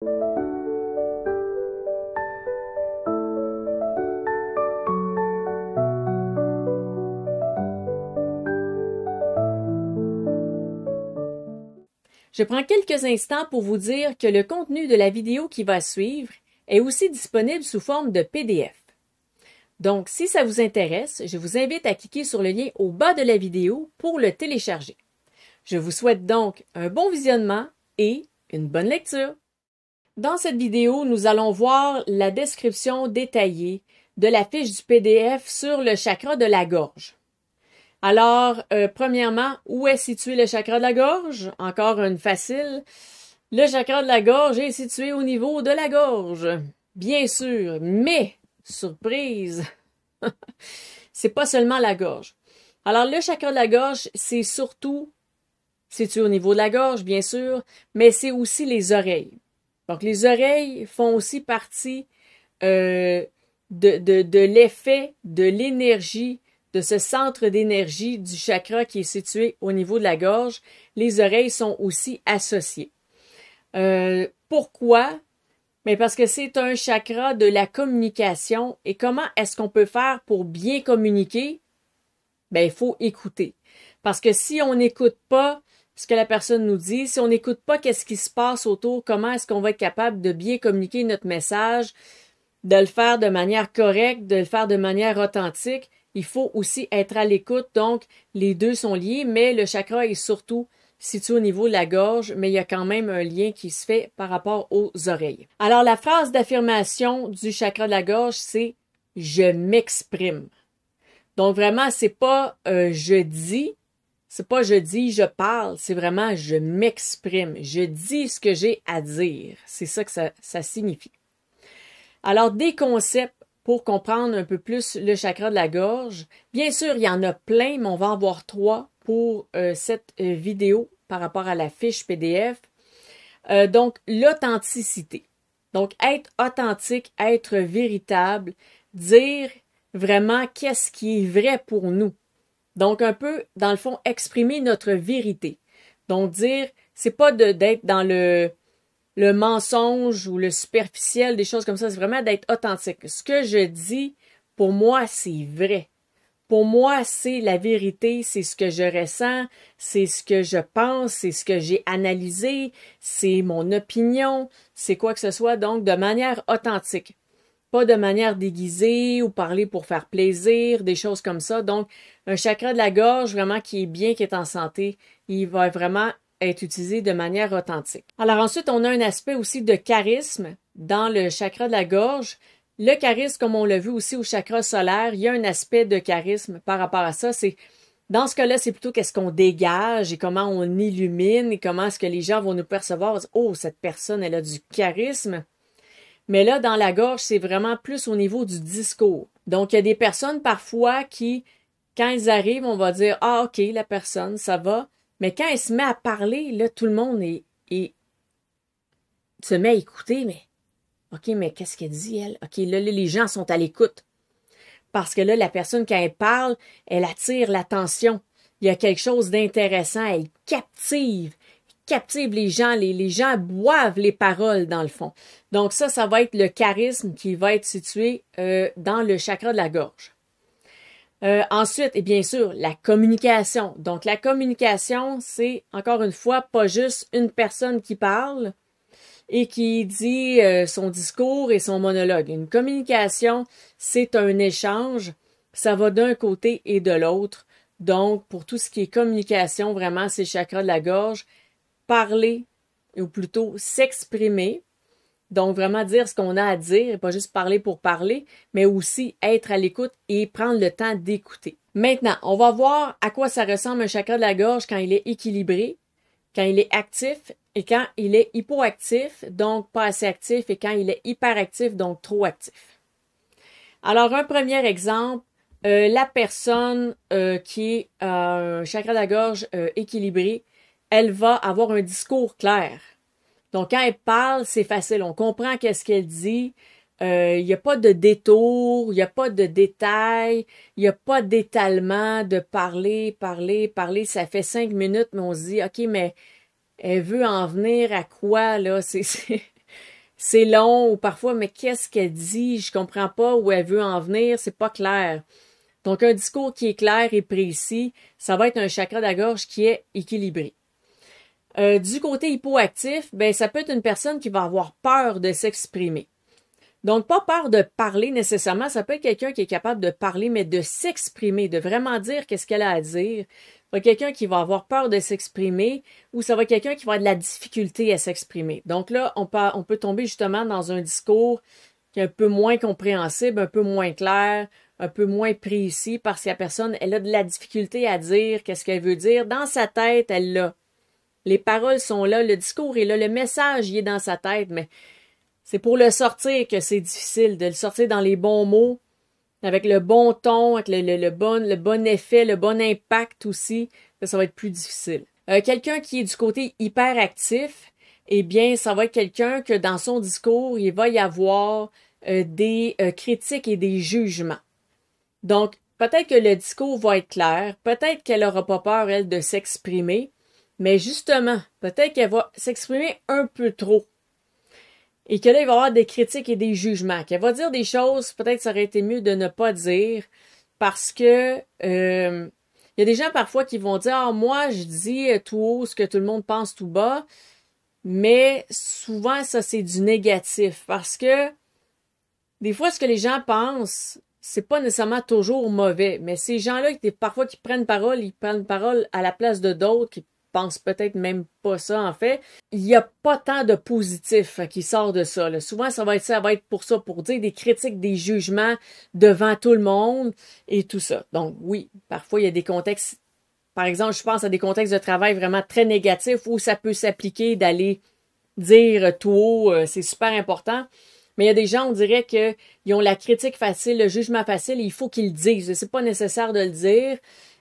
Je prends quelques instants pour vous dire que le contenu de la vidéo qui va suivre est aussi disponible sous forme de PDF. Donc, si ça vous intéresse, je vous invite à cliquer sur le lien au bas de la vidéo pour le télécharger. Je vous souhaite donc un bon visionnement et une bonne lecture. Dans cette vidéo, nous allons voir la description détaillée de la fiche du PDF sur le chakra de la gorge. Alors, premièrement, où est situé le chakra de la gorge? Encore une facile. Le chakra de la gorge est situé au niveau de la gorge. Bien sûr, mais, surprise, c'est pas seulement la gorge. Alors, le chakra de la gorge, c'est surtout situé au niveau de la gorge, bien sûr, mais c'est aussi les oreilles. Donc, les oreilles font aussi partie de l'effet, de l'énergie, de ce centre d'énergie du chakra qui est situé au niveau de la gorge. Les oreilles sont aussi associées. Pourquoi? Mais parce que c'est un chakra de la communication. Et comment est-ce qu'on peut faire pour bien communiquer? Ben, il faut écouter. Parce que si on n'écoute pas ce que la personne nous dit, si on n'écoute pas qu'est-ce qui se passe autour, comment est-ce qu'on va être capable de bien communiquer notre message, de le faire de manière correcte, de le faire de manière authentique, il faut aussi être à l'écoute. Donc, les deux sont liés, mais le chakra est surtout situé au niveau de la gorge, mais il y a quand même un lien qui se fait par rapport aux oreilles. Alors, la phrase d'affirmation du chakra de la gorge, c'est « je m'exprime ». Donc, vraiment, c'est pas je dis, c'est pas je dis, je parle, c'est vraiment je m'exprime. Je dis ce que j'ai à dire. C'est ça que ça signifie. Alors, des concepts pour comprendre un peu plus le chakra de la gorge. Bien sûr, il y en a plein, mais on va en voir 3 pour cette vidéo par rapport à la fiche PDF. Donc, l'authenticité. Donc, être authentique, être véritable, dire vraiment qu'est-ce qui est vrai pour nous. Donc, un peu, dans le fond, exprimer notre vérité. Donc, dire, c'est pas d'être dans le mensonge ou le superficiel, des choses comme ça, c'est vraiment d'être authentique. Ce que je dis, pour moi, c'est vrai. Pour moi, c'est la vérité, c'est ce que je ressens, c'est ce que je pense, c'est ce que j'ai analysé, c'est mon opinion, c'est quoi que ce soit, donc de manière authentique. Pas de manière déguisée ou parler pour faire plaisir, des choses comme ça. Donc, un chakra de la gorge vraiment qui est bien, qui est en santé, il va vraiment être utilisé de manière authentique. Alors ensuite, on a un aspect aussi de charisme dans le chakra de la gorge. Le charisme, comme on l'a vu aussi au chakra solaire, il y a un aspect de charisme par rapport à ça. C'est dans ce cas-là, c'est plutôt qu'est-ce qu'on dégage et comment on illumine et comment est-ce que les gens vont nous percevoir. Oh, cette personne, elle a du charisme. Mais là, dans la gorge, c'est vraiment plus au niveau du discours. Donc, il y a des personnes parfois qui, quand ils arrivent, on va dire « Ah, OK, la personne, ça va ». Mais quand elle se met à parler, là, tout le monde se met à écouter, mais OK, mais qu'est-ce qu'elle dit, elle? OK, là, les gens sont à l'écoute. Parce que là, la personne, quand elle parle, elle attire l'attention. Il y a quelque chose d'intéressant, elle captive les gens, les gens boivent les paroles dans le fond. Donc ça va être le charisme qui va être situé dans le chakra de la gorge. Ensuite, et bien sûr, la communication. Donc la communication, c'est encore une fois pas juste une personne qui parle et qui dit son discours et son monologue. Une communication, c'est un échange, ça va d'un côté et de l'autre. Donc pour tout ce qui est communication, vraiment, c'est le chakra de la gorge. Parler, ou plutôt s'exprimer, donc vraiment dire ce qu'on a à dire, et pas juste parler pour parler, mais aussi être à l'écoute et prendre le temps d'écouter. Maintenant, on va voir à quoi ça ressemble un chakra de la gorge quand il est équilibré, quand il est actif et quand il est hypoactif, donc pas assez actif, et quand il est hyperactif, donc trop actif. Alors, un premier exemple, la personne qui est un chakra de la gorge équilibré, elle va avoir un discours clair. Donc, quand elle parle, c'est facile. On comprend qu'est-ce qu'elle dit. Il n'y a pas de détour, il n'y a pas de détails, il n'y a pas d'étalement de parler. Ça fait 5 minutes, mais on se dit, OK, mais elle veut en venir à quoi, là? c'est long ou parfois, mais qu'est-ce qu'elle dit? Je comprends pas où elle veut en venir, c'est pas clair. Donc, un discours qui est clair et précis, ça va être un chakra de la gorge qui est équilibré. Du côté hypoactif, ben, ça peut être une personne qui va avoir peur de s'exprimer. Donc, pas peur de parler nécessairement, ça peut être quelqu'un qui est capable de parler, mais de s'exprimer, de vraiment dire qu'est-ce qu'elle a à dire. Ça va être quelqu'un qui va avoir peur de s'exprimer ou ça va être quelqu'un qui va avoir de la difficulté à s'exprimer. Donc là, on peut tomber justement dans un discours qui est un peu moins compréhensible, un peu moins clair, un peu moins précis parce que la personne, elle a de la difficulté à dire qu'est-ce qu'elle veut dire. Dans sa tête, elle l'a. Les paroles sont là, le discours est là, le message, il est dans sa tête, mais c'est pour le sortir que c'est difficile, de le sortir dans les bons mots, avec le bon ton, avec le bon effet, le bon impact aussi, ça va être plus difficile. Quelqu'un qui est du côté hyperactif, eh bien, ça va être quelqu'un que dans son discours, il va y avoir des critiques et des jugements. Donc, peut-être que le discours va être clair, peut-être qu'elle n'aura pas peur, elle, de s'exprimer, mais justement, peut-être qu'elle va s'exprimer un peu trop. Et que là, il va y avoir des critiques et des jugements. Qu'elle va dire des choses, peut-être ça aurait été mieux de ne pas dire, parce que il y a des gens parfois qui vont dire « Ah, moi, je dis tout haut ce que tout le monde pense tout bas », mais souvent, ça, c'est du négatif, parce que des fois, ce que les gens pensent, c'est pas nécessairement toujours mauvais, mais ces gens-là, parfois, qui prennent parole, ils prennent parole à la place de d'autres qui pensent peut-être même pas ça, en fait. Il n'y a pas tant de positif qui sort de ça, là. Souvent, ça va être pour ça, pour dire des critiques, des jugements devant tout le monde et tout ça. Donc, oui, parfois, il y a des contextes, par exemple, je pense à des contextes de travail vraiment très négatifs où ça peut s'appliquer d'aller dire tout haut, c'est super important. Mais il y a des gens, on dirait qu'ils ont la critique facile, le jugement facile, et il faut qu'ils le disent. C'est pas nécessaire de le dire.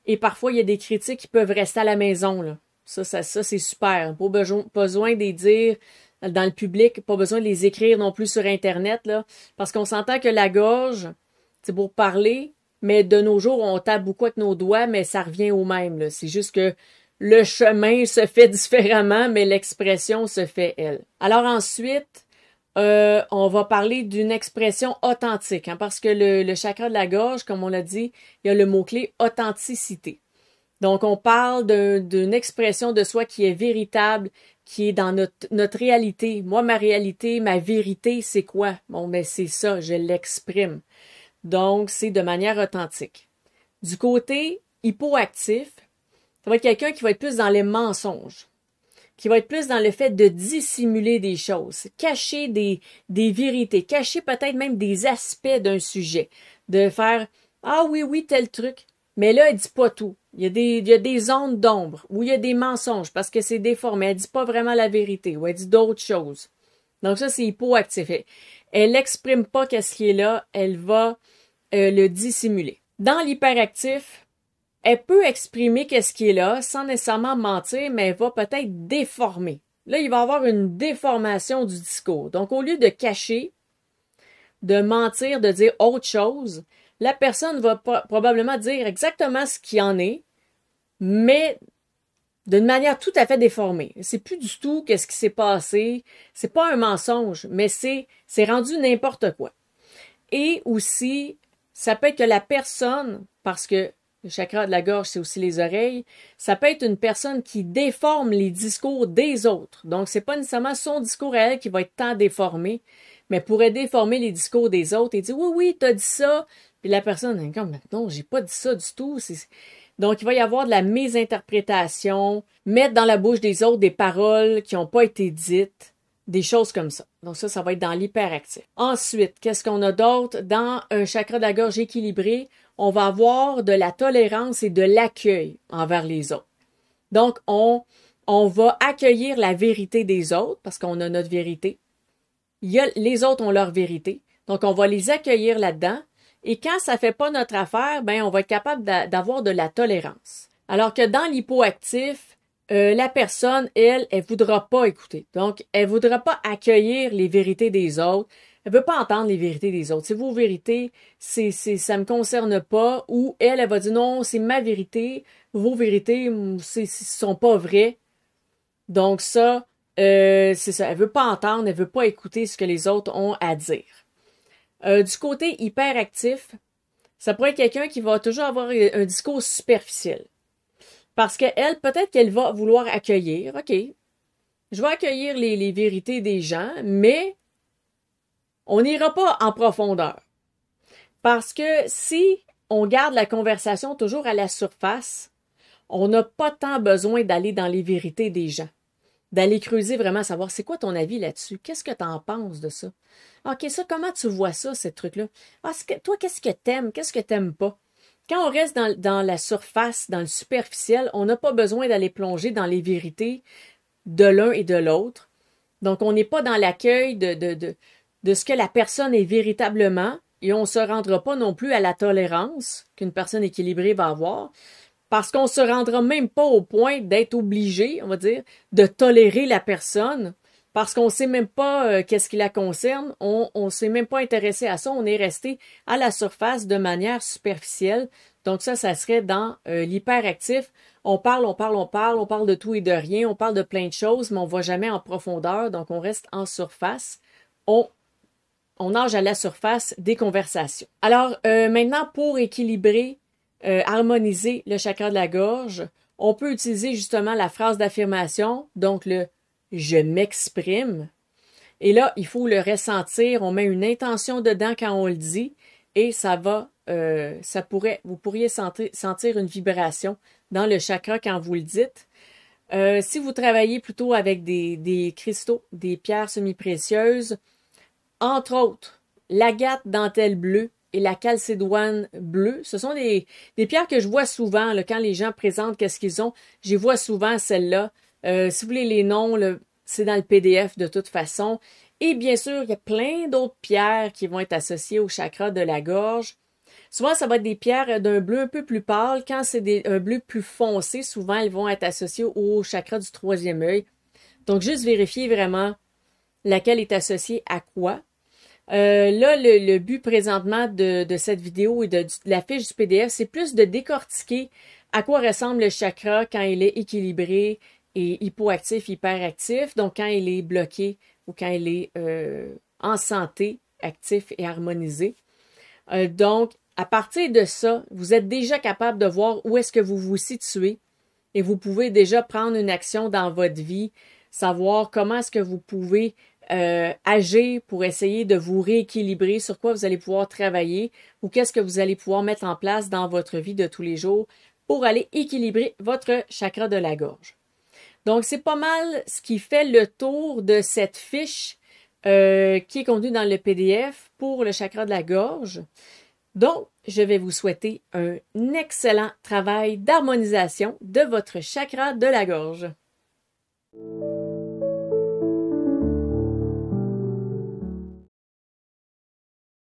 Et parfois, il y a des critiques qui peuvent rester à la maison, là. Ça c'est super. Pas besoin de les dire dans le public, pas besoin de les écrire non plus sur Internet, là. Parce qu'on s'entend que la gorge, c'est pour parler, mais de nos jours, on tape beaucoup avec nos doigts, mais ça revient au même, là. C'est juste que le chemin se fait différemment, mais l'expression se fait, elle. Alors ensuite, on va parler d'une expression authentique, hein, parce que le chakra de la gorge, comme on l'a dit, il y a le mot-clé authenticité. Donc, on parle d'une expression de soi qui est véritable, qui est dans notre réalité. Moi, ma réalité, ma vérité, c'est quoi? Bon, ben c'est ça, je l'exprime. Donc, c'est de manière authentique. Du côté hypoactif, ça va être quelqu'un qui va être plus dans les mensonges, qui va être plus dans le fait de dissimuler des choses, cacher des vérités, cacher peut-être même des aspects d'un sujet, de faire « Ah oui, oui, tel truc ». Mais là, elle dit pas tout. Il y a des zones d'ombre où il y a des mensonges parce que c'est déformé. Elle dit pas vraiment la vérité ou elle dit d'autres choses. Donc ça, c'est hypoactif. Elle n'exprime pas qu'est-ce qui est là. Elle va le dissimuler. Dans l'hyperactif, elle peut exprimer qu'est-ce qui est là sans nécessairement mentir, mais elle va peut-être déformer. Là, il va y avoir une déformation du discours. Donc, au lieu de cacher, de mentir, de dire autre chose, la personne va probablement dire exactement ce qu'il en est, mais d'une manière tout à fait déformée. C'est plus du tout qu'est-ce qui s'est passé. C'est pas un mensonge, mais c'est rendu n'importe quoi. Et aussi, ça peut être que la personne, parce que le chakra de la gorge, c'est aussi les oreilles, ça peut être une personne qui déforme les discours des autres. Donc, c'est pas nécessairement son discours à elle qui va être tant déformé, mais pourrait déformer les discours des autres et dire « Oui, oui, t'as dit ça », puis la personne est comme « Non, j'ai pas dit ça du tout ». Donc, il va y avoir de la mésinterprétation, mettre dans la bouche des autres des paroles qui n'ont pas été dites, des choses comme ça. Donc ça va être dans l'hyperactif. Ensuite, qu'est-ce qu'on a d'autre? Dans un chakra de la gorge équilibré, on va avoir de la tolérance et de l'accueil envers les autres. Donc, on va accueillir la vérité des autres, parce qu'on a notre vérité. Les autres ont leur vérité. Donc, on va les accueillir là-dedans. Et quand ça fait pas notre affaire, ben, on va être capable d'avoir de la tolérance. Alors que dans l'hypoactif, la personne, elle voudra pas écouter. Donc, elle voudra pas accueillir les vérités des autres. Elle veut pas entendre les vérités des autres. C'est vos vérités, ça me concerne pas. Ou elle va dire non, c'est ma vérité. Vos vérités, sont pas vraies. Donc ça, c'est ça, elle veut pas entendre, elle veut pas écouter ce que les autres ont à dire. Du côté hyperactif, ça pourrait être quelqu'un qui va toujours avoir un discours superficiel. Parce qu'elle, peut-être qu'elle va vouloir accueillir, OK, je vais accueillir les vérités des gens, mais on n'ira pas en profondeur. Parce que si on garde la conversation toujours à la surface, on n'a pas tant besoin d'aller dans les vérités des gens. D'aller creuser vraiment, savoir c'est quoi ton avis là-dessus? Qu'est-ce que tu en penses de ça? OK, ça, comment tu vois ça, ces trucs-là? Toi, qu'est-ce que t'aimes? Qu'est-ce que t'aimes pas? Quand on reste dans la surface, dans le superficiel, on n'a pas besoin d'aller plonger dans les vérités de l'un et de l'autre. Donc, on n'est pas dans l'accueil de ce que la personne est véritablement et on ne se rendra pas non plus à la tolérance qu'une personne équilibrée va avoir parce qu'on ne se rendra même pas au point d'être obligé, on va dire, de tolérer la personne parce qu'on ne sait même pas qu'est-ce qui la concerne, on ne s'est même pas intéressé à ça, on est resté à la surface de manière superficielle. Donc ça serait dans l'hyperactif. On parle de tout et de rien, on parle de plein de choses, mais on ne va jamais en profondeur, donc on reste en surface. On nage à la surface des conversations. Alors maintenant, pour équilibrer, harmoniser le chakra de la gorge, on peut utiliser justement la phrase d'affirmation, donc le je m'exprime. Et là, il faut le ressentir. On met une intention dedans quand on le dit et ça va, vous pourriez sentir une vibration dans le chakra quand vous le dites. Si vous travaillez plutôt avec des cristaux, des pierres semi-précieuses, entre autres, l'agate dentelle bleue et la calcédoine bleue, ce sont des pierres que je vois souvent là, quand les gens présentent qu'est-ce qu'ils ont. J'y vois souvent celles-là. Si vous voulez les noms, c'est dans le PDF de toute façon. Et bien sûr, il y a plein d'autres pierres qui vont être associées au chakra de la gorge. Souvent, ça va être des pierres d'un bleu un peu plus pâle. Quand c'est un bleu plus foncé, souvent, elles vont être associées au chakra du troisième œil. Donc, juste vérifier vraiment laquelle est associée à quoi. Là, le but présentement de cette vidéo et de la fiche du PDF, c'est plus de décortiquer à quoi ressemble le chakra quand il est équilibré et hypoactif, hyperactif. Donc, quand il est bloqué ou quand il est en santé, actif et harmonisé. Donc, à partir de ça, vous êtes déjà capable de voir où est-ce que vous vous situez et vous pouvez déjà prendre une action dans votre vie, savoir comment est-ce que vous pouvez agir pour essayer de vous rééquilibrer, sur quoi vous allez pouvoir travailler ou qu'est-ce que vous allez pouvoir mettre en place dans votre vie de tous les jours pour aller équilibrer votre chakra de la gorge. Donc, c'est pas mal ce qui fait le tour de cette fiche qui est contenue dans le PDF pour le chakra de la gorge. Donc, je vais vous souhaiter un excellent travail d'harmonisation de votre chakra de la gorge.